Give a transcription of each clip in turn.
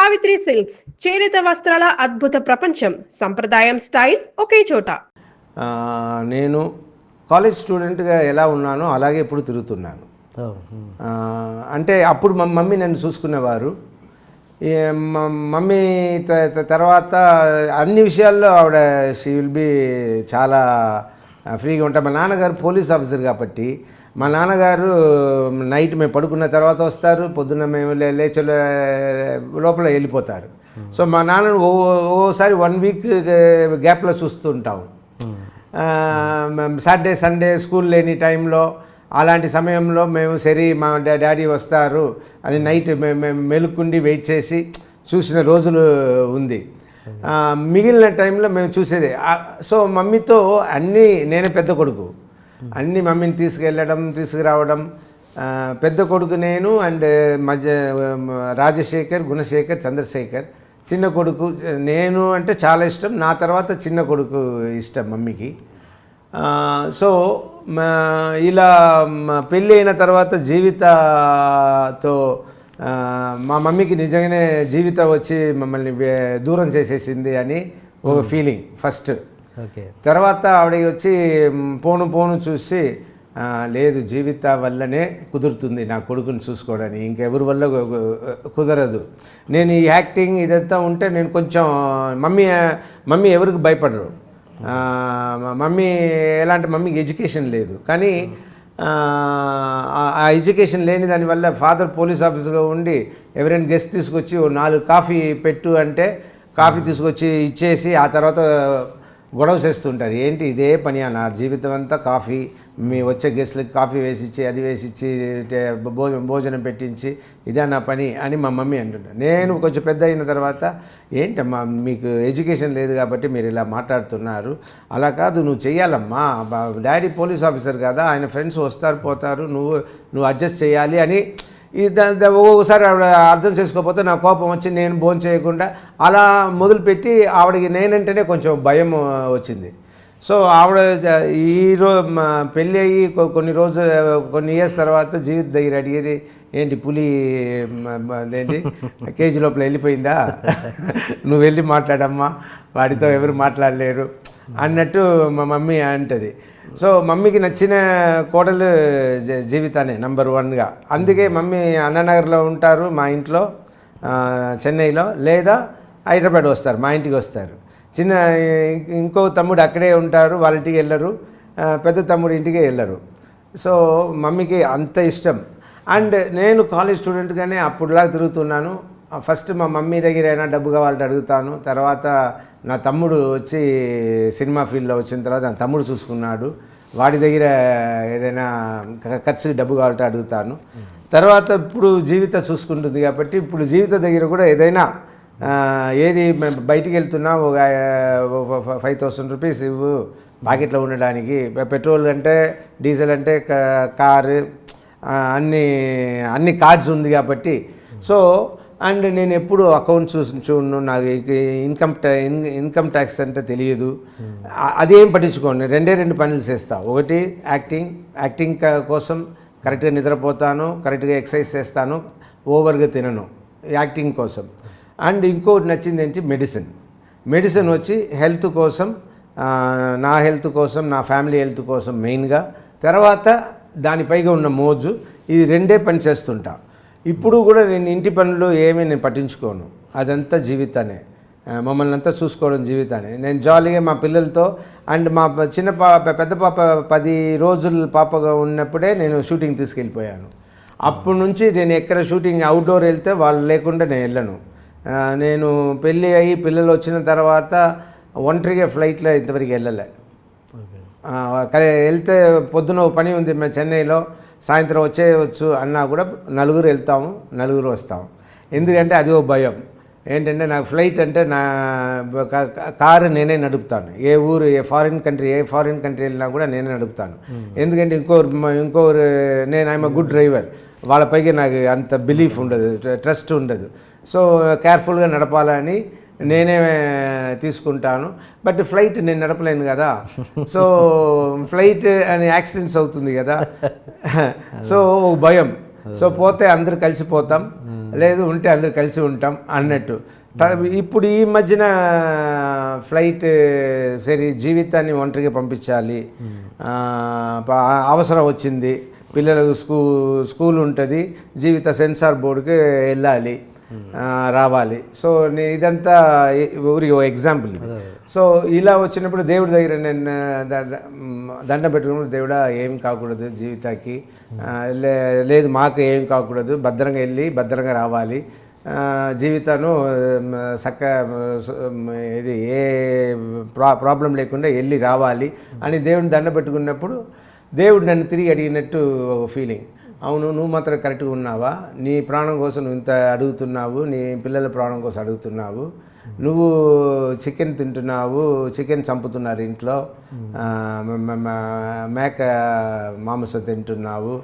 Savitri silks చేనేత వస్త్రాల అద్భుత ప్రపంచం. సంప్రదాయం స్టైల్ ఒకే చోట. నేను కాలేజ్ స్టూడెంట్గా ఎలా ఉన్నానో అలాగే ఇప్పుడు తిరుగుతున్నాను. అంటే అప్పుడు మా మమ్మీ నన్ను చూసుకునేవారు. మమ్మీ తర్వాత అన్ని విషయాల్లో ఆవిడ షీ విల్ బి చాలా ఫ్రీగా ఉంటారు. మా నాన్నగారు పోలీస్ ఆఫీసర్ కాబట్టి మా నాన్నగారు నైట్ మేము పడుకున్న తర్వాత వస్తారు, పొద్దున్న మేము లేచే లోపల వెళ్ళిపోతారు. సో మా నాన్నను ఓసారి 1 వీక్ గ్యాప్లో చూస్తూ ఉంటాము. సాటర్డే సండే స్కూల్ లేని టైంలో అలాంటి సమయంలో మేము సరే మా డాడీ వస్తారు అని నైట్ మేము మెలుక్కుండి వెయిట్ చేసి చూసిన రోజులు ఉంది. మిగిలిన టైంలో మేము చూసేది. సో మమ్మీతో అన్నీ నేనే పెద్ద కొడుకు, అన్నీ మమ్మీని తీసుకెళ్ళడం తీసుకురావడం. పెద్ద కొడుకు నేను అండ్ మధ్య రాజశేఖర్, గుణశేఖర్, చంద్రశేఖర్. చిన్న కొడుకు నేను అంటే చాలా ఇష్టం. నా తర్వాత చిన్న కొడుకు ఇష్టం మమ్మీకి. సో ఇలా పెళ్ళి అయిన తర్వాత జీవితతో మా మమ్మీకి నిజంగానే జీవిత వచ్చి మమ్మల్ని దూరం చేసేసింది అని ఒక ఫీలింగ్ ఫస్ట్. తర్వాత ఆవిడకి వచ్చి పోను చూసి లేదు జీవిత వల్లనే కుదురుతుంది నా కొడుకుని చూసుకోవడానికి, ఇంకెవరి వల్ల కుదరదు. నేను ఈ యాక్టింగ్ ఇదంతా ఉంటే నేను కొంచెం మమ్మీ ఎవరికి భయపడరు. మమ్మీ ఎలాంటి మమ్మీకి ఎడ్యుకేషన్ లేదు, కానీ ఆ ఎడ్యుకేషన్ లేని దానివల్ల ఫాదర్ పోలీస్ ఆఫీసర్గా ఉండి ఎవరైనా గెస్ట్ తీసుకొచ్చి 4 కాఫీ పెట్టు అంటే కాఫీ తీసుకొచ్చి ఇచ్చేసి ఆ తర్వాత గొడవ చేస్తుంటారు. ఏంటి ఇదే పని నా జీవితం అంతా కాఫీ, మీ వచ్చే గెస్ట్లకి కాఫీ వేసిచ్చి అది వేసిచ్చి భోజనం పెట్టించి ఇదే నా పని అని మా మమ్మీ అంటుంటారు. నేను కొంచెం పెద్ద అయిన తర్వాత ఏంటమ్మా మీకు ఎడ్యుకేషన్ లేదు కాబట్టి మీరు ఇలా మాట్లాడుతున్నారు, అలా కాదు నువ్వు చెయ్యాలమ్మా, డాడీ పోలీస్ ఆఫీసర్ కదా, ఆయన ఫ్రెండ్స్ వస్తారు పోతారు, నువ్వు అడ్జస్ట్ చేయాలి అని. ఒక్కొక్కసారి ఆవిడ అర్థం చేసుకోకపోతే నా కోపం వచ్చి నేను భోజనం చేయకుండా అలా మొదలుపెట్టి ఆవిడకి నేనంటేనే కొంచెం భయం వచ్చింది. సో ఆవిడ పెళ్ళి అయ్యి కొన్ని ఇయర్స్ తర్వాత జీవిత దగ్గర అడిగేది ఏంటి పులి అదేంటి కేజీ లోపల వెళ్ళిపోయిందా, నువ్వు వెళ్ళి మాట్లాడమ్మా, వాడితో ఎవరు మాట్లాడలేరు అన్నట్టు మా మమ్మీ అంటది. సో మమ్మీకి నచ్చిన కోడలు జీవితానే నెంబర్ 1గా. అందుకే మమ్మీ అన్నానగర్లో ఉంటారు, మా ఇంట్లో చెన్నైలో, లేదా హైదరాబాద్ వస్తారు, మా ఇంటికి వస్తారు. ఇంకో తమ్ముడు అక్కడే ఉంటారు, వాళ్ళ ఇంటికి వెళ్ళరు, పెద్ద తమ్ముడు ఇంటికి వెళ్ళరు. సో మమ్మీకి అంత ఇష్టం. అండ్ నేను కాలేజ్ స్టూడెంట్గానే అప్పుడులా తిరుగుతున్నాను. ఫస్ట్ మా మమ్మీ దగ్గర అయినా డబ్బు కావాలంటే అడుగుతాను, తర్వాత నా తమ్ముడు వచ్చి సినిమా ఫీల్డ్లో వచ్చిన తర్వాత నా తమ్ముడు చూసుకున్నాడు, వాడి దగ్గర ఏదైనా ఖర్చుకి డబ్బు కావాలంటే అడుగుతాను. తర్వాత ఇప్పుడు జీవిత చూసుకుంటుంది కాబట్టి ఇప్పుడు జీవిత దగ్గర కూడా ఏదైనా ఏది బయటికి వెళ్తున్నా ఒక 5,000 రూపీస్ ఇవ్వు పాకెట్లో ఉండడానికి, పెట్రోల్ అంటే డీజిల్ అంటే కారు అన్ని కార్డ్స్ ఉంది కాబట్టి. సో అండ్ నేను ఎప్పుడు అకౌంట్ చూడను, నాకు ఇన్కమ్ ట్యాక్స్ అంటే తెలియదు, అదేం పట్టించుకోండి. 2 పనులు చేస్తా. ఒకటి యాక్టింగ్ కోసం కరెక్ట్గా నిద్రపోతాను, కరెక్ట్గా ఎక్సర్సైజ్ చేస్తాను, ఓవర్గా తినను యాక్టింగ్ కోసం. అండ్ ఇంకోటి నచ్చింది ఏంటి మెడిసిన్ వచ్చి హెల్త్ కోసం, నా హెల్త్ కోసం, నా ఫ్యామిలీ హెల్త్ కోసం మెయిన్గా, తర్వాత దానిపైగా ఉన్న మోజు, ఇది 2 పని చేస్తుంటా. ఇప్పుడు కూడా నేను ఇంటి పనులు ఏమీ నేను పట్టించుకోను, అదంతా జీవితానే, మమ్మల్ని అంతా చూసుకోవడం జీవితానే. నేను జాలీగా మా పిల్లలతో అండ్ మా పెద్ద పాప 10 రోజుల పాపగా ఉన్నప్పుడే నేను షూటింగ్ తీసుకెళ్ళిపోయాను. అప్పటి నుంచి నేను ఎక్కడ షూటింగ్ అవుట్డోర్ వెళ్తే వాళ్ళు లేకుండా నేను వెళ్ళను. నేను పెళ్ళి అయ్యి పిల్లలు వచ్చిన తర్వాత ఒంటరిగా ఫ్లైట్లో ఇంతవరకు వెళ్ళలే. వెళ్తే పొద్దున పని ఉంది మేము చెన్నైలో, సాయంత్రం వచ్చేయచ్చు అన్నా కూడా 4 వెళ్తాము, 4 వస్తాము. ఎందుకంటే అది ఓ భయం ఏంటంటే నాకు ఫ్లైట్ అంటే నా కారు నేనే నడుపుతాను. ఏ ఫారిన్ కంట్రీ వెళ్ళినా కూడా నేనే నడుపుతాను. ఎందుకంటే ఇంకోరు నేను ఐఎమ్ గుడ్ డ్రైవర్, వాళ్ళపైకి నాకు అంత బిలీఫ్ ఉండదు, ట్రస్ట్ ఉండదు. సో కేర్ఫుల్గా నడపాలని నేనే తీసుకుంటాను. బట్ ఫ్లైట్ నేను నడపలేను కదా, సో ఫ్లైట్ అని యాక్సిడెంట్స్ అవుతుంది కదా, సో భయం. సో పోతే అందరు కలిసిపోతాం. లేదు ఉంటే అందరు కలిసి ఉంటాం అన్నట్టు. ఇప్పుడు ఈ మధ్యన ఫ్లైట్ సరే జీవితాన్ని ఒంటరిగా పంపించాలి, అవసరం వచ్చింది, పిల్లలకు స్కూల్ ఉంటుంది, జీవిత సెన్సార్ బోర్డుకి వెళ్ళాలి, రావాలి. సో ఇదంతా ఊరికి ఎగ్జాంపుల్. సో ఇలా వచ్చినప్పుడు దేవుడి దగ్గర నేను దండం పెట్టుకున్నప్పుడు, దేవుడా ఏం కాకూడదు జీవితానికి, లేదు మాకు ఏం కాకూడదు, భద్రంగా వెళ్ళి భద్రంగా రావాలి, జీవితాన్ని ఇది ఏ ప్రాబ్లం లేకుండా వెళ్ళి రావాలి అని దేవుడిని దండ పెట్టుకున్నప్పుడు దేవుడు నన్ను తిరిగి అడిగినట్టు ఒక ఫీలింగ్. అవును, నువ్వు మాత్రం కరెక్ట్గా ఉన్నావా, నీ ప్రాణం కోసం నువ్వు ఇంత అడుగుతున్నావు, నీ పిల్లల ప్రాణం కోసం అడుగుతున్నావు, నువ్వు చికెన్ తింటున్నావు, చికెన్ చంపుతున్నారు ఇంట్లో, మేక మాంసం తింటున్నావు,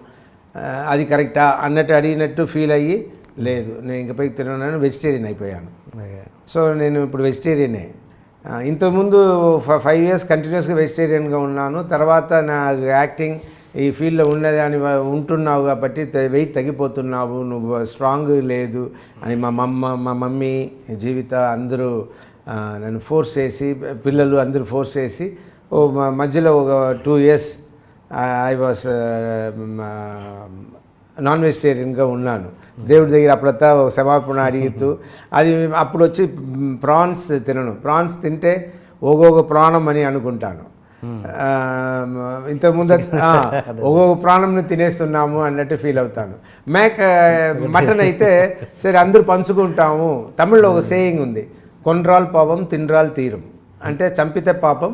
అది కరెక్టా అన్నట్టు అడిగినట్టు ఫీల్ అయ్యి, లేదు నేను ఇంక పైకి తిన్నాను, వెజిటేరియన్ అయిపోయాను. సో నేను ఇప్పుడు వెజిటేరియనే. ఇంతకుముందు 5 years కంటిన్యూస్గా వెజిటేరియన్గా ఉన్నాను. తర్వాత నా యాక్టింగ్ ఈ ఫీల్డ్లో ఉన్నదాని ఉంటున్నావు కాబట్టి వెయిట్ తగ్గిపోతున్నావు, నువ్వు స్ట్రాంగ్ లేదు అని మా మమ్మీ జీవిత అందరూ నన్ను ఫోర్స్ చేసి, పిల్లలు అందరూ ఫోర్స్ చేసి మధ్యలో ఒక 2 years ఐ వాస్ నాన్ వెజిటేరియన్గా ఉన్నాను. దేవుడి దగ్గర అప్పుడంతా క్షమాపణ అడుగుతూ, అది అప్పుడు వచ్చి ప్రాన్స్ తినను, ప్రాన్స్ తింటే ఒక్కొక్క ప్రాణం అని అనుకుంటాను. ఇంతకుముందు ఒక్కొక్క ప్రాణంని తినేస్తున్నాము అన్నట్టు ఫీల్ అవుతాను. మటన్ అయితే సరే అందరూ పంచుకుంటాము. తమిళ్లో ఒక సేయింగ్ ఉంది, కొండ్రాల్ పాపం తిన్రాల్ తీరం, అంటే చంపితే పాపం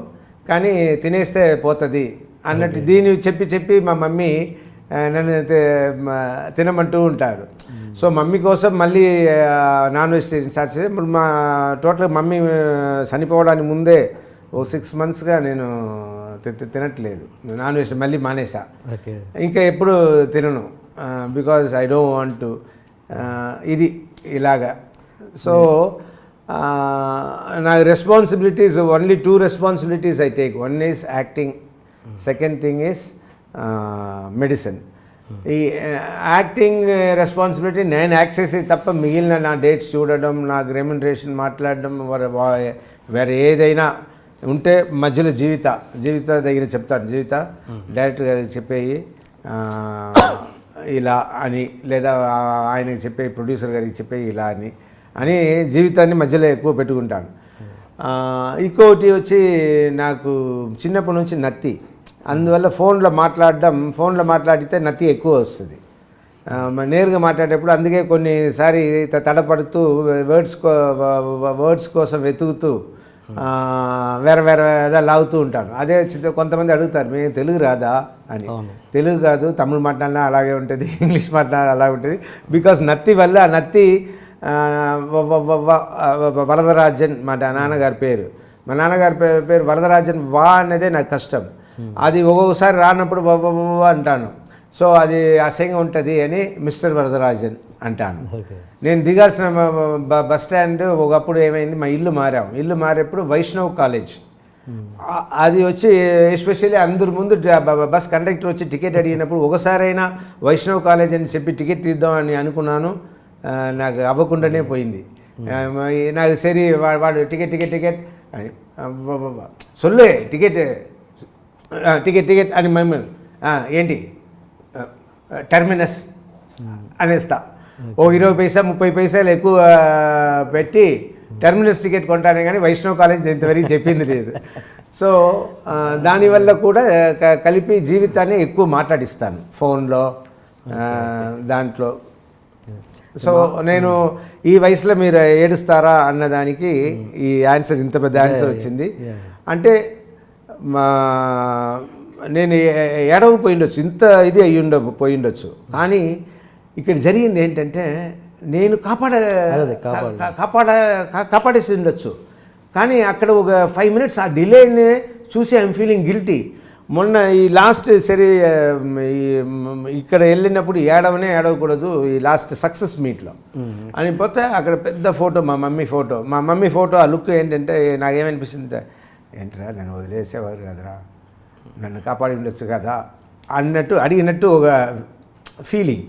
కానీ తినేస్తే పోతుంది అన్నట్టు. దీన్ని చెప్పి మా మమ్మీ నన్ను తినమంటూ ఉంటారు. సో మమ్మీ కోసం మళ్ళీ నాన్ వెజిటేరియన్ స్టార్ట్ చేసి, ఇప్పుడు మా టోటల్ మమ్మీ చనిపోవడానికి ముందే ఓ 6 monthsగా నేను తినట్లేదు నాన్ వెజ్, మళ్ళీ మానేసా. ఇంకా ఎప్పుడు తినను, because I don't want to, ఇది ఇలాగా. సో నా responsibilities only 2 responsibilities I take. One is acting, second thing is medicine. ఈ యాక్టింగ్ రెస్పాన్సిబిలిటీ నేను యాక్ట్ చేసి తప్ప మిగిలిన నా డేట్స్ చూడడం, నాకు రెమ్యునరేషన్ మాట్లాడడం, వేరే ఏదైనా ఉంటే మధ్యలో జీవిత దగ్గర చెప్తాను, జీవిత డైరెక్టర్ గారికి చెప్పేయి ఇలా అని, లేదా ఆయనకి చెప్పే ప్రొడ్యూసర్ గారికి చెప్పేయి ఇలా అని జీవితాన్ని మధ్యలో ఎక్కువ పెట్టుకుంటాను. ఇంకోటి వచ్చి నాకు చిన్నప్పటి నుంచి నత్తి, అందువల్ల ఫోన్లో మాట్లాడితే నత్తి ఎక్కువ వస్తుంది నేరుగా మాట్లాడేటప్పుడు. అందుకే కొన్నిసారి తడపడుతూ వర్డ్స్ కోసం వెతుకుతూ వేరే లాగుతూ ఉంటాను. అదే కొంతమంది అడుగుతారు, మేము తెలుగు రాదా అని. తెలుగు కాదు, తమిళ్ మాట్లాడినా అలాగే ఉంటుంది, ఇంగ్లీష్ మాట్లాడినా అలాగే ఉంటుంది. బికాస్ నత్తి వల్ల, నత్తి వరదరాజన్ మా నాన్నగారి పేరు, పేరు వరదరాజన్. వా అనేదే నాకు కష్టం, అది ఒక్కొక్కసారి రానప్పుడు అంటాను. సో అది అసహ్యంగా ఉంటుంది అని మిస్టర్ వరదరాజన్ అంటాను. నేను దిగాల్సిన బస్ స్టాండ్ ఒకప్పుడు ఏమైంది, మా ఇల్లు మారేప్పుడు వైష్ణవ్ కాలేజ్, అది వచ్చి ఎస్పెషల్లీ అందరి ముందు బస్ కండక్టర్ వచ్చి టికెట్ అడిగినప్పుడు ఒకసారైనా వైష్ణవ్ కాలేజ్ అని చెప్పి టికెట్ తీద్దామని అనుకున్నాను. నాకు అవ్వకుండానే పోయింది. నాకు సరే వాడు టికెట్ అని సొల్లే టికెట్ అని మమ్మల్ని ఏంటి టెర్మినస్ అనేస్తా. ఓ 20 పైసా 30 పైసలు ఎక్కువ పెట్టి టెర్మినస్ టికెట్ కొంటానే కానీ వైష్ణవ్ కాలేజ్ నేను ఇంతవరకు చెప్పింది లేదు. సో దానివల్ల కూడా కలిపి జీవితాన్ని ఎక్కువ మాట్లాడిస్తాను ఫోన్లో, దాంట్లో. సో నేను ఈ వయసులో మీరు ఏడుస్తారా అన్నదానికి ఈ ఆన్సర్, ఇంత పెద్ద ఆన్సర్ వచ్చింది. అంటే నేను ఏడవపోయిండొచ్చు, ఇంత ఇది పోయిండొచ్చు, కానీ ఇక్కడ జరిగింది ఏంటంటే నేను కాపాడేసి ఉండొచ్చు. కానీ అక్కడ ఒక 5 minutes ఆ డిలేని చూసి ఐఎమ్ ఫీలింగ్ గిల్టీ. మొన్న ఈ లాస్ట్ సరే ఇక్కడ వెళ్ళినప్పుడు ఏడవకూడదు ఈ లాస్ట్ సక్సెస్ మీట్లో అని పోతే అక్కడ పెద్ద ఫోటో, మా మమ్మీ ఫోటో. ఆ లుక్ ఏంటంటే నాకేమనిపిస్తుంది, ఏంట్రా నన్ను వదిలేసేవారు కదరా, నన్ను కాపాడి ఉండొచ్చు కదా అన్నట్టు అడిగినట్టు ఒక ఫీలింగ్.